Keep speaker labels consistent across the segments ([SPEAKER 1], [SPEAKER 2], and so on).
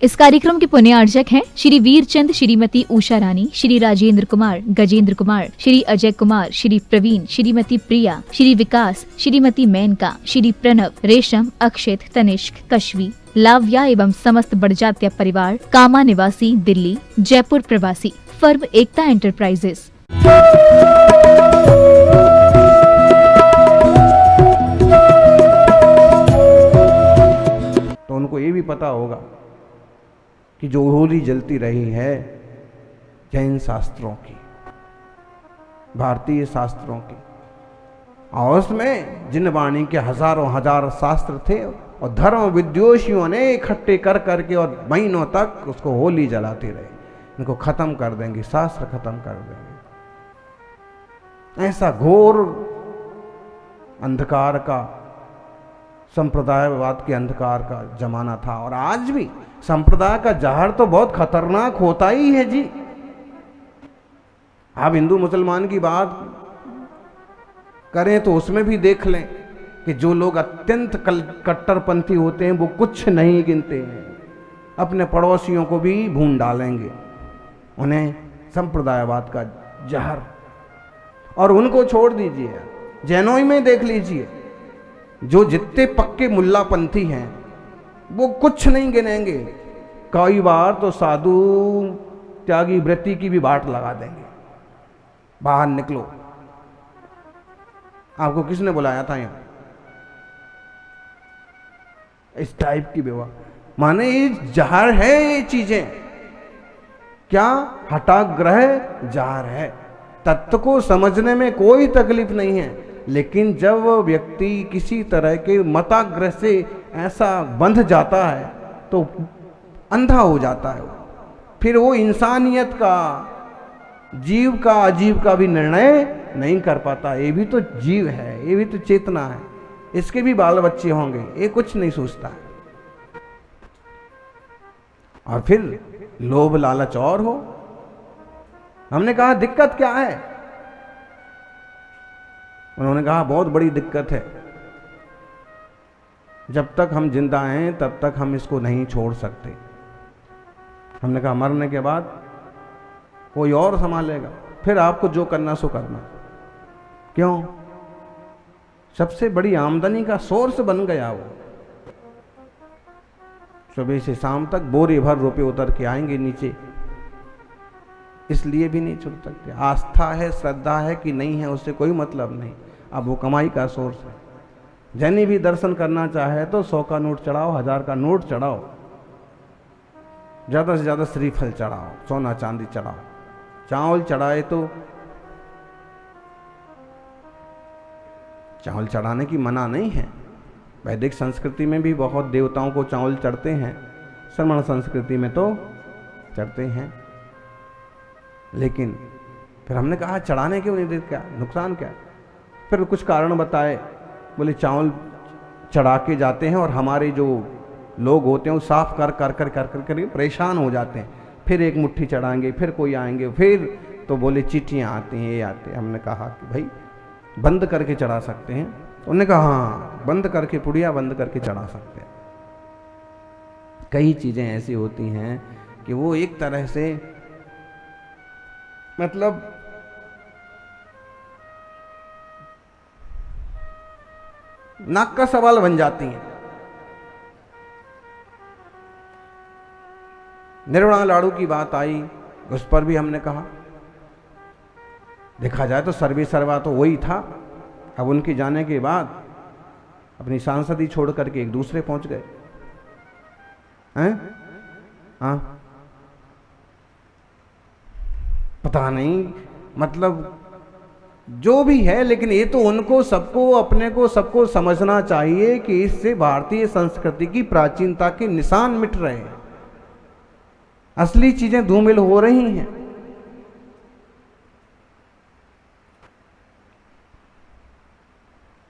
[SPEAKER 1] इस कार्यक्रम के पुण्यार्चक हैं श्री वीरचंद, श्रीमती उषा रानी, श्री राजेंद्र कुमार, गजेंद्र कुमार, श्री अजय कुमार, श्री प्रवीण, श्रीमती प्रिया, श्री विकास, श्रीमती मेनका, श्री प्रणव, रेशम, अक्षित, तनिष्क, कश्वी, लाव्या एवं समस्त बड़जात्या परिवार, कामा निवासी, दिल्ली, जयपुर प्रवासी, फर्म एकता एंटरप्राइजेस।
[SPEAKER 2] तो उनको ये भी पता होगा कि जो होली जलती रही है जैन शास्त्रों की, भारतीय शास्त्रों की, और उसमें जिन वाणी के हजारों हजार शास्त्र थे और धर्म विद्वेषियों ने इकट्ठे कर करके और महीनों तक उसको होली जलाते रहे। इनको खत्म कर देंगे, शास्त्र खत्म कर देंगे। ऐसा घोर अंधकार का, संप्रदायवाद के अंधकार का जमाना था। और आज भी संप्रदाय का जहर तो बहुत खतरनाक होता ही है जी। आप हिंदू मुसलमान की बात करें तो उसमें भी देख लें कि जो लोग अत्यंत कट्टरपंथी होते हैं वो कुछ नहीं गिनते हैं, अपने पड़ोसियों को भी भून डालेंगे, उन्हें संप्रदायवाद का जहर। और उनको छोड़ दीजिए, जैनों में देख लीजिए, जो जितने पक्के मुल्लापंथी हैं वो कुछ नहीं गिनेंगे। कई बार तो साधु त्यागी वृत्ति की भी बाट लगा देंगे, बाहर निकलो। आपको किसने बुलाया था यहां? इस टाइप की व्यवहार, माने ये जहर है। ये चीजें क्या हठाग्रह जहर है। तत्व को समझने में कोई तकलीफ नहीं है, लेकिन जब व्यक्ति किसी तरह के मताग्रह से ऐसा बंध जाता है तो अंधा हो जाता है। फिर वो इंसानियत का, जीव का, अजीव का भी निर्णय नहीं कर पाता। ये भी तो जीव है, ये भी तो चेतना है, इसके भी बाल बच्चे होंगे, ये कुछ नहीं सोचता है। और फिर लोभ लालच और हो। हमने कहा दिक्कत क्या है? उन्होंने कहा बहुत बड़ी दिक्कत है, जब तक हम जिंदा हैं तब तक हम इसको नहीं छोड़ सकते। हमने कहा मरने के बाद कोई और संभालेगा, फिर आपको जो करना सो करना। क्यों? सबसे बड़ी आमदनी का सोर्स बन गया वो। सुबह से शाम तक बोरे भर रुपए उतर के आएंगे नीचे, इसलिए भी नहीं छोड़ सकते। आस्था है, श्रद्धा है कि नहीं है, उससे कोई मतलब नहीं। अब वो कमाई का सोर्स है। जैनी भी दर्शन करना चाहे तो 100 का नोट चढ़ाओ, 1000 का नोट चढ़ाओ, ज्यादा से ज्यादा श्रीफल चढ़ाओ, सोना चांदी चढ़ाओ। चावल चढ़ाए तो चावल चढ़ाने की मना नहीं है। वैदिक संस्कृति में भी बहुत देवताओं को चावल चढ़ते हैं, श्रमण संस्कृति में तो चढ़ते हैं। लेकिन फिर हमने कहा चढ़ाने क्यों नहीं देते, क्या नुकसान क्या? फिर कुछ कारण बताए। बोले चावल चढ़ा के जाते हैं और हमारे जो लोग होते हैं वो साफ कर कर कर कर कर कर परेशान हो जाते हैं। फिर एक मुट्ठी चढ़ाएंगे, फिर कोई आएंगे, फिर तो बोले चिट्ठियाँ आती हैं, ये आते हैं। हमने कहा कि भाई बंद करके चढ़ा सकते हैं। उन्होंने कहा हाँ, बंद करके, पुड़िया बंद करके चढ़ा सकते हैं। कई चीज़ें ऐसी होती हैं कि वो एक तरह से मतलब नाक का सवाल बन जाती हैं। निर्वाणा लाड़ू की बात आई, उस पर भी हमने कहा देखा जाए तो सर्वे सर्वा तो वही था। अब उनके जाने के बाद अपनी सांसदी छोड़ करके एक दूसरे पहुंच गए हैं। हाँ, पता नहीं, मतलब जो भी है, लेकिन ये तो उनको सबको, अपने को सबको समझना चाहिए कि इससे भारतीय संस्कृति की प्राचीनता के निशान मिट रहे हैं, असली चीजें धूमिल हो रही हैं।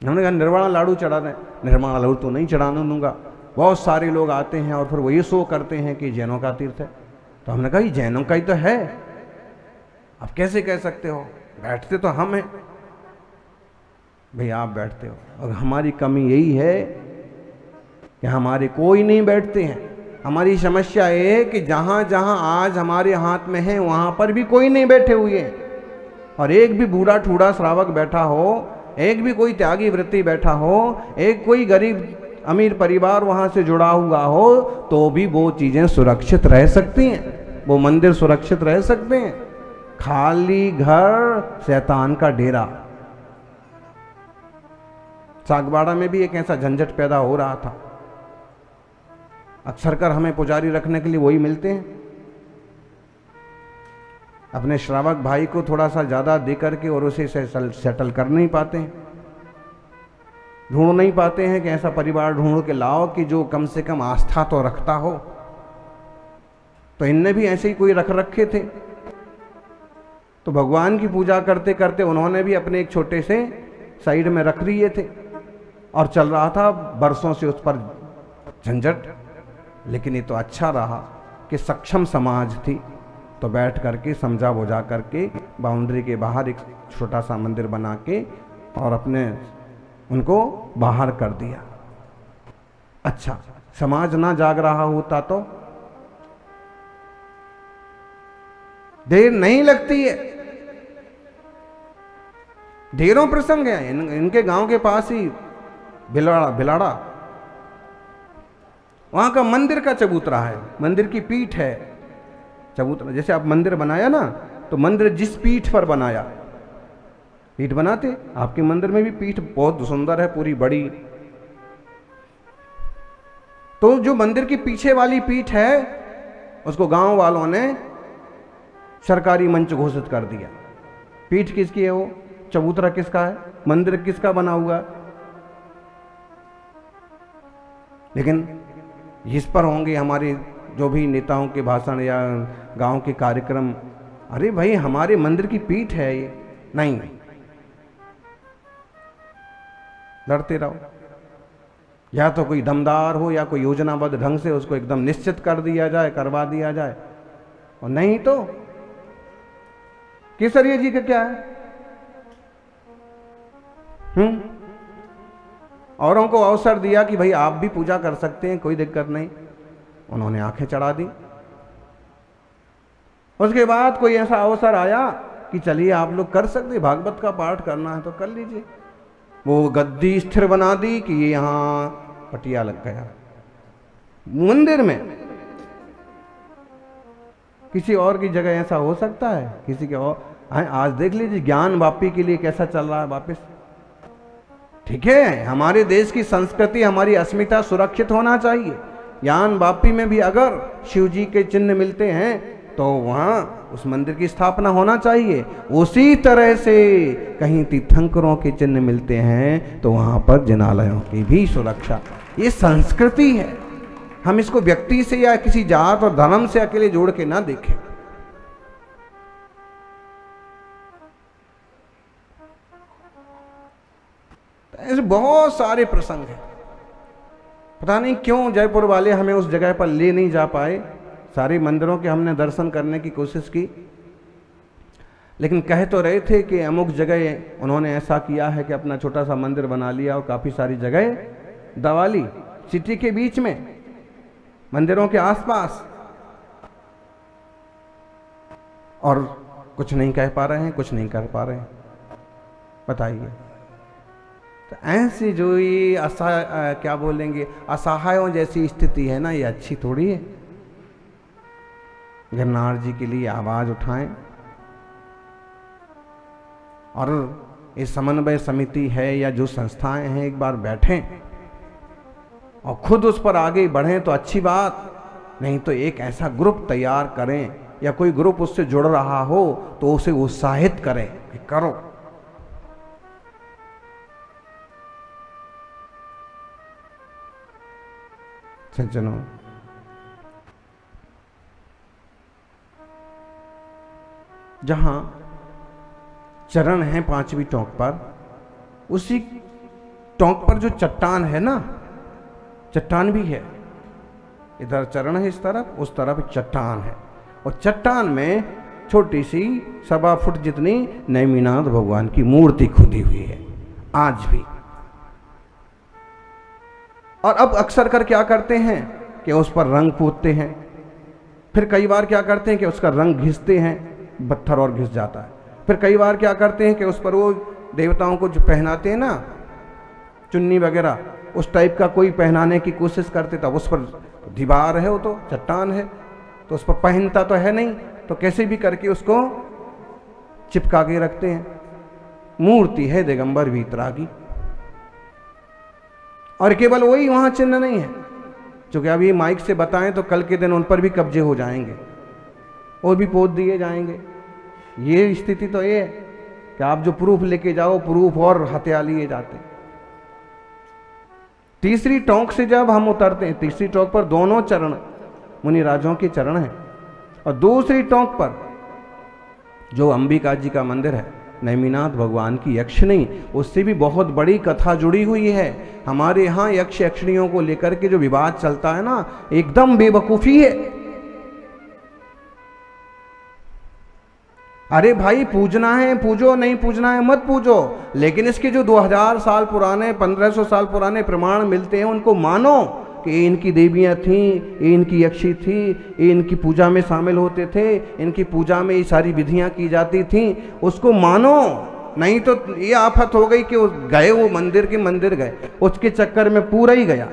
[SPEAKER 2] हमने कहा निर्वाणा लाडू चढ़ा दें। निर्वाणा लाडू तो नहीं चढ़ाने दूंगा। बहुत सारे लोग आते हैं और फिर वो ये शो करते हैं कि जैनों का तीर्थ है। तो हमने कहा ये जैनों का ही तो है, आप कैसे कह सकते हो? बैठते तो हम हैं। भाई आप बैठते हो, और हमारी कमी यही है कि हमारे कोई नहीं बैठते हैं। हमारी समस्या ये है कि जहाँ जहाँ आज हमारे हाथ में है वहाँ पर भी कोई नहीं बैठे हुए हैं, और एक भी बूढ़ा ठूढ़ा श्रावक बैठा हो, एक भी कोई त्यागी वृत्ति बैठा हो, एक कोई गरीब अमीर परिवार वहाँ से जुड़ा हुआ हो, तो भी वो चीज़ें सुरक्षित रह सकती हैं, वो मंदिर सुरक्षित रह सकते हैं। खाली घर शैतान का डेरा। सागवाड़ा में भी एक ऐसा झंझट पैदा हो रहा था। अक्सर कर हमें पुजारी रखने के लिए वही मिलते हैं, अपने श्रावक भाई को थोड़ा सा ज़्यादा दे करके और उसे सेटल कर नहीं पाते हैं, ढूंढ नहीं पाते हैं कि ऐसा परिवार ढूंढ के लाओ कि जो कम से कम आस्था तो रखता हो। तो इनने भी ऐसे ही कोई रख रखे थे, तो भगवान की पूजा करते करते उन्होंने भी अपने एक छोटे से साइड में रख लिए थे, और चल रहा था बरसों से उस पर झंझट। लेकिन ये तो अच्छा रहा कि सक्षम समाज थी, तो बैठ करके समझा बुझा करके बाउंड्री के बाहर एक छोटा सा मंदिर बना के और अपने उनको बाहर कर दिया। अच्छा, समाज ना जाग रहा होता तो देर नहीं लगती है। ढेरों प्रसंग हैं इनके गांव के पास ही भिलाड़ा, वहां का मंदिर का चबूतरा है, मंदिर की पीठ है चबूतरा। जैसे आप मंदिर बनाया ना, तो मंदिर जिस पीठ पर बनाया, पीठ बनाते आपके मंदिर में भी पीठ बहुत सुंदर है, पूरी बड़ी। तो जो मंदिर की पीछे वाली पीठ है उसको गांव वालों ने सरकारी मंच घोषित कर दिया। पीठ किसकी है? वो चबूतरा किसका है? मंदिर किसका बना हुआ? लेकिन इस पर होंगे हमारे जो भी नेताओं के भाषण या गांव के कार्यक्रम, अरे भाई हमारे मंदिर की पीठ है ये। नहीं, लड़ते रहो, या तो कोई दमदार हो या कोई योजनाबद्ध ढंग से उसको एकदम निश्चित कर दिया जाए, करवा दिया जाए, और नहीं तो केसरिया जी का क्या है? औरों को अवसर दिया कि भाई आप भी पूजा कर सकते हैं, कोई दिक्कत नहीं, उन्होंने आंखें चढ़ा दी। उसके बाद कोई ऐसा अवसर आया कि चलिए आप लोग कर सकते, भागवत का पाठ करना है तो कर लीजिए, वो गद्दी स्थिर बना दी कि ये यहां पटिया लग गया मंदिर में। किसी और की जगह ऐसा हो सकता है? किसी के और आज देख लीजिए ज्ञान वापी के लिए कैसा चल रहा है वापस। ठीक है, हमारे देश की संस्कृति, हमारी अस्मिता सुरक्षित होना चाहिए। ज्ञान वापी में भी अगर शिव जी के चिन्ह मिलते हैं तो वहां उस मंदिर की स्थापना होना चाहिए। उसी तरह से कहीं तीर्थंकरों के चिन्ह मिलते हैं तो वहां पर जिनालयों की भी सुरक्षा। ये संस्कृति है, हम इसको व्यक्ति से या किसी जात और धर्म से अकेले जोड़ के ना देखें। ऐसे बहुत सारे प्रसंग हैं, पता नहीं क्यों जयपुर वाले हमें उस जगह पर ले नहीं जा पाए। सारे मंदिरों के हमने दर्शन करने की कोशिश की, लेकिन कह तो रहे थे कि अमुक जगह उन्होंने ऐसा किया है कि अपना छोटा सा मंदिर बना लिया और काफ़ी सारी जगह दवाली सिटी के बीच में, मंदिरों के आसपास, और कुछ नहीं कह पा रहे हैं, कुछ नहीं कर पा रहे हैं। बताइए, तो ऐसी जो ये क्या बोलेंगे असहायों जैसी स्थिति है ना, ये अच्छी थोड़ी है। गिरनार जी के लिए आवाज उठाएं, और ये समन्वय समिति है या जो संस्थाएं हैं एक बार बैठें और खुद उस पर आगे बढ़ें तो अच्छी बात, नहीं तो एक ऐसा ग्रुप तैयार करें या कोई ग्रुप उससे जुड़ रहा हो तो उसे उत्साहित करें कि करो। सज्जनों, जहां चरण है 5वीं टोंक पर, उसी टोंक पर जो चट्टान है ना, चट्टान भी है, इधर चरण है इस तरफ, उस तरफ चट्टान है, और चट्टान में छोटी सी 1.25 फुट जितनी नेमिनाथ भगवान की मूर्ति खुदी हुई है आज भी। और अब अक्सर कर क्या करते हैं कि उस पर रंग पूतते हैं, फिर कई बार क्या करते हैं कि उसका रंग घिसते हैं, पत्थर और घिस जाता है। फिर कई बार क्या करते हैं कि उस पर वो देवताओं को जो पहनाते हैं ना चुन्नी वगैरह, उस टाइप का कोई पहनाने की कोशिश करते, तब उस पर दीवार है, वो तो चट्टान है, तो उस पर पहनता तो है नहीं, तो कैसे भी करके उसको चिपका के रखते हैं। मूर्ति है दिगंबर वीतरागी, और केवल वही वहां चिन्ह नहीं है, क्योंकि अभी माइक से बताएं तो कल के दिन उन पर भी कब्जे हो जाएंगे और भी पोत दिए जाएंगे। ये स्थिति तो ये है कि आप जो प्रूफ लेके जाओ, प्रूफ और हत्या लिए जाते। तीसरी टोंक से जब हम उतरते हैं, तीसरी टोंक पर दोनों चरण मुनि राजों के चरण हैं, और दूसरी टोंक पर जो अंबिका जी का मंदिर है, नेमिनाथ भगवान की यक्षिणी, उससे भी बहुत बड़ी कथा जुड़ी हुई है। हमारे यहाँ यक्ष यक्षिणियों को लेकर के जो विवाद चलता है ना, एकदम बेवकूफी है। अरे भाई पूजना है पूजो, नहीं पूजना है मत पूजो, लेकिन इसके जो 2000 साल पुराने 1500 साल पुराने प्रमाण मिलते हैं उनको मानो कि ये इनकी देवियां थीं, ये इनकी यक्षी थी, ये इनकी पूजा में शामिल होते थे, इनकी पूजा में ये सारी विधियां की जाती थीं, उसको मानो। नहीं तो ये आफत हो गई कि वो गए, वो मंदिर गए, उसके चक्कर में पूरा ही गया।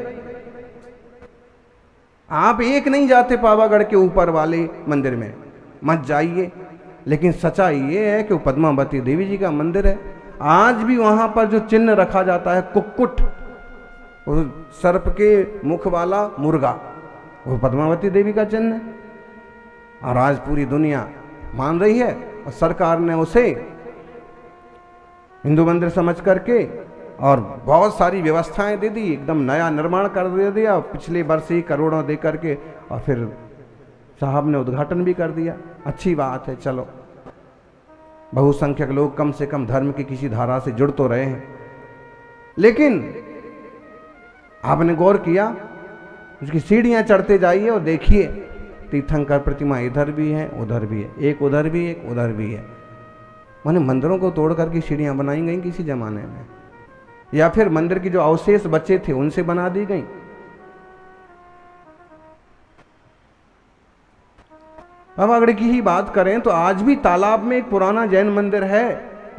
[SPEAKER 2] आप एक नहीं जाते पावागढ़ के ऊपर वाले मंदिर में, मत जाइए, लेकिन सच्चाई ये है कि वो पद्मावती देवी जी का मंदिर है। आज भी वहां पर जो चिन्ह रखा जाता है कुक्कुट, वो सर्प के मुख वाला मुर्गा, वो पद्मावती देवी का चिन्ह है, और आज पूरी दुनिया मान रही है, और सरकार ने उसे हिंदू मंदिर समझ करके और बहुत सारी व्यवस्थाएं दे दी, एकदम नया निर्माण कर दे दिया पिछले वर्ष ही करोड़ों दे करके, और फिर साहब ने उद्घाटन भी कर दिया। अच्छी बात है, चलो बहुसंख्यक लोग कम से कम धर्म की किसी धारा से जुड़ तो रहे हैं। लेकिन आपने गौर किया, उसकी सीढ़ियां चढ़ते जाइए और देखिए तीर्थंकर प्रतिमा इधर भी है उधर भी है, एक उधर भी एक उधर भी है। माने मंदिरों को तोड़ करके सीढ़ियां बनाई गई किसी जमाने में, या फिर मंदिर की जो अवशेष बचे थे उनसे बना दी गई। पावागढ़ की ही बात करें तो आज भी तालाब में एक पुराना जैन मंदिर है,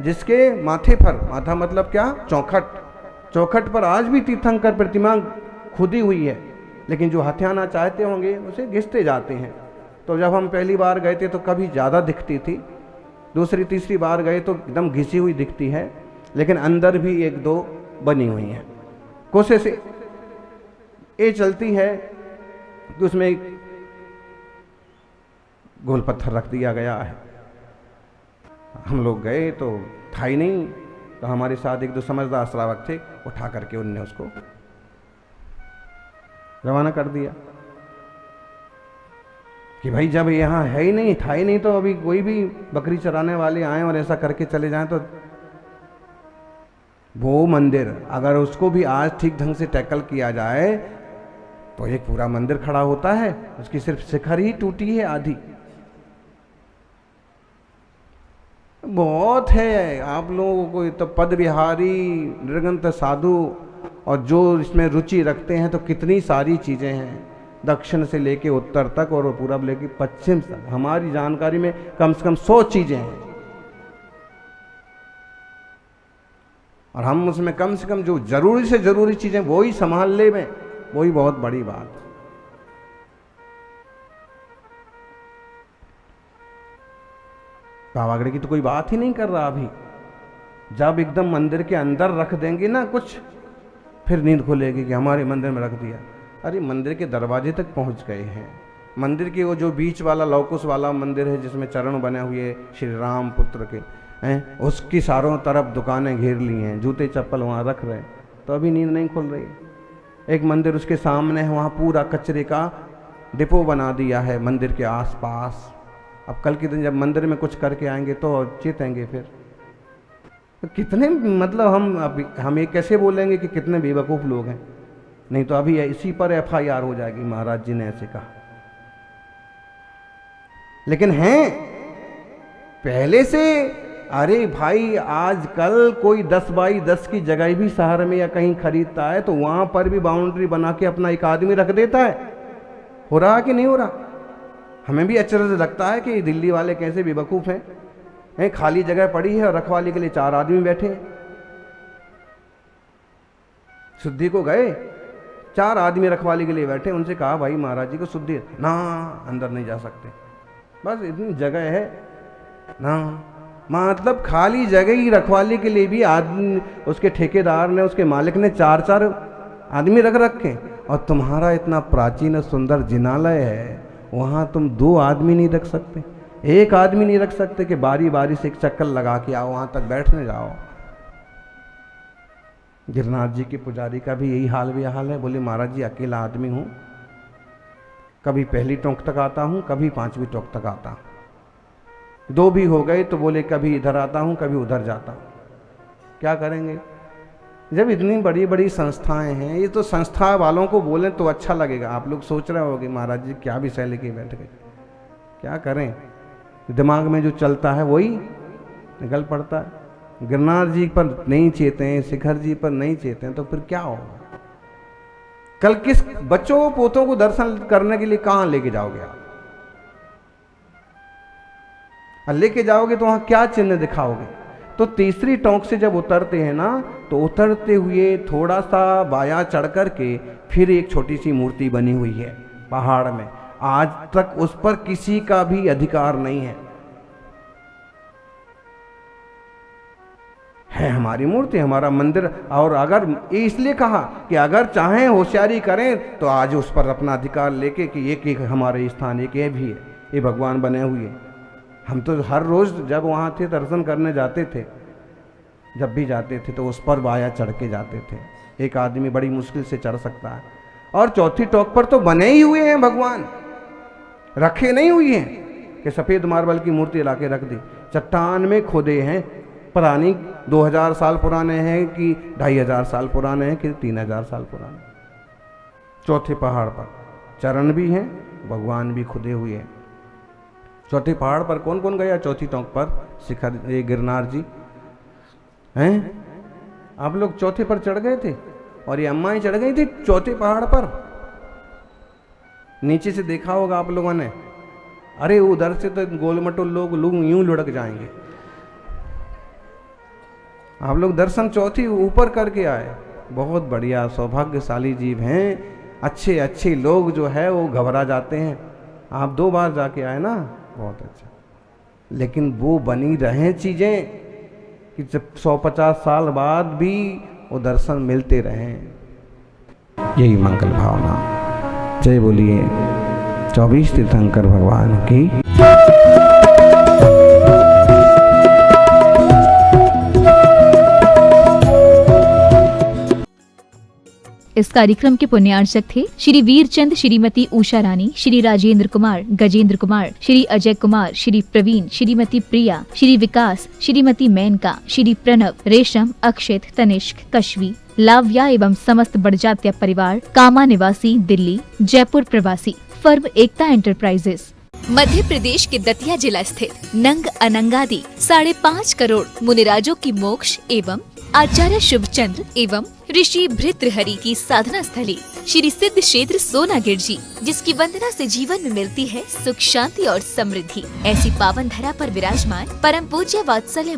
[SPEAKER 2] जिसके माथे पर, माथा मतलब क्या, चौखट पर आज भी तीर्थंकर प्रतिमा खुदी हुई है, लेकिन जो हथियाना चाहते होंगे उसे घिसते जाते हैं। तो जब हम पहली बार गए थे तो कभी ज़्यादा दिखती थी, दूसरी तीसरी बार गए तो एकदम घिसी हुई दिखती है, लेकिन अंदर भी एक दो बनी हुई हैं। कोशिश ये चलती है कि उसमें एक गोल पत्थर रख दिया गया है। हम लोग गए तो था ही नहीं, तो हमारे साथ एक दो समझदार श्रावक थे, उठा करके उनने उसको रवाना कर दिया कि भाई जब यहाँ है ही नहीं, था ही नहीं, तो अभी कोई भी बकरी चराने वाले आए और ऐसा करके चले जाएं तो वो मंदिर अगर उसको भी आज ठीक ढंग से टैकल किया जाए तो एक पूरा मंदिर खड़ा होता है, उसकी सिर्फ शिखर ही टूटी है आधी। बहुत है आप लोगों को तो पद विहारी निर्गंत साधु, और जो इसमें रुचि रखते हैं तो कितनी सारी चीज़ें हैं, दक्षिण से लेके उत्तर तक और पूरब लेके पश्चिम तक। हमारी जानकारी में कम से कम 100 चीज़ें हैं, और हम उसमें कम से कम जो जरूरी से जरूरी चीज़ें वो ही संभाल ले में, वही बहुत बड़ी बात। पावागढ़ की तो कोई बात ही नहीं कर रहा अभी। जब एकदम मंदिर के अंदर रख देंगे ना कुछ, फिर नींद खुलेगी कि हमारे मंदिर में रख दिया। अरे मंदिर के दरवाजे तक पहुंच गए हैं। मंदिर के वो जो बीच वाला लौकुश वाला मंदिर है जिसमें चरण बने हुए श्री राम पुत्र के हैं, उसकी चारों तरफ दुकानें घेर ली हैं, जूते चप्पल वहाँ रख रहे हैं, तो अभी नींद नहीं खुल रही। एक मंदिर उसके सामने है, वहाँ पूरा कचरे का डिपो बना दिया है मंदिर के आसपास। अब कल के दिन जब मंदिर में कुछ करके आएंगे तो चेतेंगे फिर। तो कितने मतलब हम ये कैसे बोलेंगे कि कितने बेवकूफ़ लोग हैं। नहीं तो अभी इसी पर FIR हो जाएगी, महाराज जी ने ऐसे कहा। लेकिन हैं पहले से। अरे भाई आजकल कोई 10 बाई 10 की जगह भी शहर में या कहीं खरीदता है तो वहां पर भी बाउंड्री बना के अपना एक आदमी रख देता है हो रहा कि नहीं हो रहा? हमें भी अचरज लगता है कि दिल्ली वाले कैसे बेवकूफ़ हैं। खाली जगह पड़ी है और रखवाली के लिए 4 आदमी बैठे हैं। शुद्धि को गए, 4 आदमी रखवाली के लिए बैठे, उनसे कहा भाई महाराज जी को शुद्धि ना, अंदर नहीं जा सकते, बस इतनी जगह है ना। मतलब खाली जगह ही रखवाली के लिए भी आदमी, उसके ठेकेदार ने, उसके मालिक ने 4-4 आदमी रख रखे। और तुम्हारा इतना प्राचीन और सुंदर जिनालय है, वहाँ तुम 2 आदमी नहीं रख सकते, 1 आदमी नहीं रख सकते कि बारी बारी से एक चक्कर लगा के आओ, वहाँ तक बैठने जाओ। गिरनाथ जी के पुजारी का भी यही हाल है। बोले महाराज जी अकेला आदमी हूँ, कभी पहली टोंक तक आता हूँ, कभी 5वीं टोंक तक आता हूँ, 2 भी हो गए तो बोले कभी इधर आता हूँ, कभी उधर जाता हूँ। क्या करेंगे जब इतनी बड़ी बड़ी संस्थाएं हैं? ये तो संस्था वालों को बोलें तो अच्छा लगेगा। आप लोग सोच रहे होगे महाराज जी क्या विषय लेके बैठ गए, क्या करें? दिमाग में जो चलता है वही निकल पड़ता है। गिरनार जी पर नहीं चेते हैं, शिखर जी पर नहीं चेते हैं, तो फिर क्या होगा? कल किस बच्चों पोतों को दर्शन करने के लिए कहाँ लेके जाओगे आप? लेके जाओगे तो वहां क्या चिन्ह दिखाओगे? तो तीसरी टोंक से जब उतरते हैं ना, तो उतरते हुए थोड़ा सा बाया चढ़ करके फिर एक छोटी सी मूर्ति बनी हुई है पहाड़ में। आज तक उस पर किसी का भी अधिकार नहीं है हमारी मूर्ति, हमारा मंदिर। और अगर इसलिए कहा कि अगर चाहें होशियारी करें तो आज उस पर अपना अधिकार लेके कि एक हमारे स्थान एक ये भी है, ये भगवान बने हुए। हम तो हर रोज़ जब वहाँ थे दर्शन करने जाते थे, जब भी जाते थे तो उस पर बाया चढ़ के जाते थे। एक आदमी बड़ी मुश्किल से चढ़ सकता है। और चौथी टोक पर तो बने ही हुए हैं भगवान, रखे नहीं हुए हैं कि सफ़ेद मार्बल की मूर्ति ला के रख दी। चट्टान में खोदे हैं, पता नहीं 2000 साल पुराने हैं कि 2500 साल पुराने हैं कि 3000 साल पुराने। चौथे पहाड़ पर चरण भी हैं, भगवान भी खुदे हुए हैं। चौथे पहाड़ पर कौन कौन गया? चौथी टोंक पर शिखर गिरनार जी हैं। आप लोग चौथे पर चढ़ गए थे और ये अम्माएं चढ़ गई थी चौथे पहाड़ पर। नीचे से देखा होगा आप लोगों ने, अरे उधर से तो गोलमटोल लोग यूं लुढ़क जाएंगे। आप लोग दर्शन चौथी ऊपर करके आए, बहुत बढ़िया, सौभाग्यशाली जीव हैं। अच्छे अच्छे लोग जो है वो घबरा जाते हैं। आप 2 बार जाके आए ना, बहुत अच्छा। लेकिन वो बनी रहें चीज़ें कि जब 150 साल बाद भी वो दर्शन मिलते रहें, यही मंगल भावना। जय बोलिए 24 तीर्थंकर भगवान की।
[SPEAKER 1] इस कार्यक्रम के पुण्यार्चक थे श्री वीरचंद, श्रीमती उषा रानी, श्री राजेंद्र कुमार, गजेंद्र कुमार, श्री अजय कुमार, श्री प्रवीण, श्रीमती प्रिया, श्री विकास, श्रीमती मेनका, श्री प्रणव, रेशम, अक्षित, तनिष्क, कश्वी, लाव्या एवं समस्त बड़जात्या परिवार, कामा निवासी, दिल्ली, जयपुर प्रवासी, फर्म एकता एंटरप्राइजेस।
[SPEAKER 3] मध्य प्रदेश के दतिया जिला स्थित नंग अनंगादि 5.5 करोड़ मुनिराजों की मोक्ष एवं आचार्य शुभचंद्र एवं ऋषि भृत्रहरि की साधना स्थली श्री सिद्ध क्षेत्र सोनागिर जी, जिसकी वंदना से जीवन में मिलती है सुख, शांति और समृद्धि। ऐसी पावन धरा पर विराजमान परम पूज्य वात्सल्य